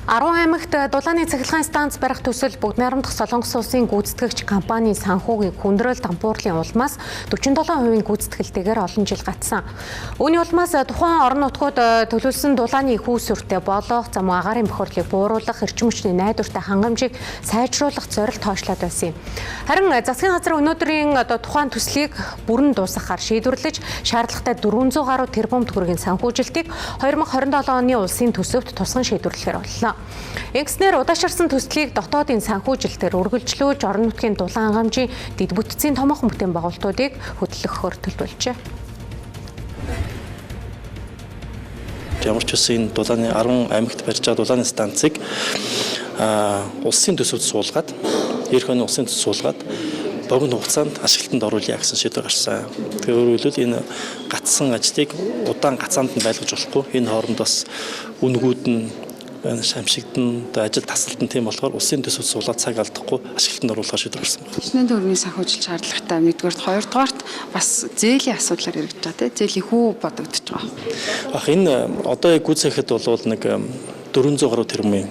Арван аймагт дулааны цахилгаан станц барих төсөл бүгд найрамдах Солонгос улсын гүйцэтгэгч компани санхүүгийн хүндрэл дампуурлын улмаас 47% гүйцэтгэлтэйгээр олон жил гатсан. Үүний улмаас тухайн орон нутгууд төлөвлөсөн дулааны их үүсвэртэй болох зам агаарын бохирлыг бууруулах, эрчим хүчний найдвартай хангамжийг сайжруулах зорилт тоочлоод байсан юм. Харин засгийн газар өнөөдрийн тухайн төслийг бүрэн дуусгахаар шийдвэрлэж, шаардлагатай 400 гаруй тэрбум төгрөгийн санхүүжилтийг 2027 оны улсын төсөвт тусган шийдвэрлэхээр боллоо. Ингэснээр удаашарсан төслийг дотоодын санхүүжилтээр үргэлжлүүлж орон нутгийн дулаан хангамжийн дэд бүтцийн томоохон бүтээн байгуулалтуудыг хөтлөхөөр төлөвлөжээ. Ямар ч үсэн дулааны 10 аймагт барьж байгаа дулааны станцыг улсын төсөвт суулгаад, эх оны улсын төсөвт суулгаад богино хугацаанд ашиглалтанд оруулъя гэсэн шийдвэр гарсан. Тэгэхээр өөрөөр хэлбэл энэ гацсан ажлыг удаан гацаанд нь байлгаж болохгүй. Энэ хооронд бас үнгүүд нь шамшигдан ажил тасалдан тийм болохоор улсын төсөвт суулгаад цаг алдахгүй ашиглалтанд оруулахар шийдвэр гарсан байна. Хичнээн төгрөгийн санхүүжилт шаардлагатай нэгдүгээрт, хоёрдугаарт бас зээлийн асуудлаар яригдж байгаа тийм зээлийн хүү бодогдож байгаа. Энэ одоо яг гүйцэтгэхэд бол нэг 400 гаруй тэрбумын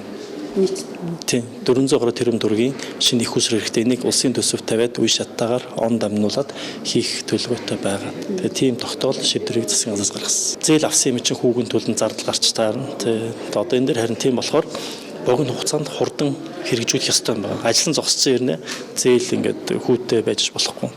тийм 400 гаруй тэрбум төгрөгийн шинэ их усрын хэрэгтэй. Энийг улсын төсөвт тавиад үе шаттайгаар он дамнуулаад хийх төлөвлөгөөтэй байгаа. Тэгээ тийм тогтоол шийдвэрийг засгийн газраас гаргасан. Зээл авсан юм чинь хүүгийн төлөнд зардал гарч таарна. Тэгээ одоо энэ дээр харин тийм болохоор богино хугацаанд хурдан хэрэгжүүлэх ёстой юм байна. Ажил нь зогссон юм нэ зээл ингээд хүүтэй байж болохгүй.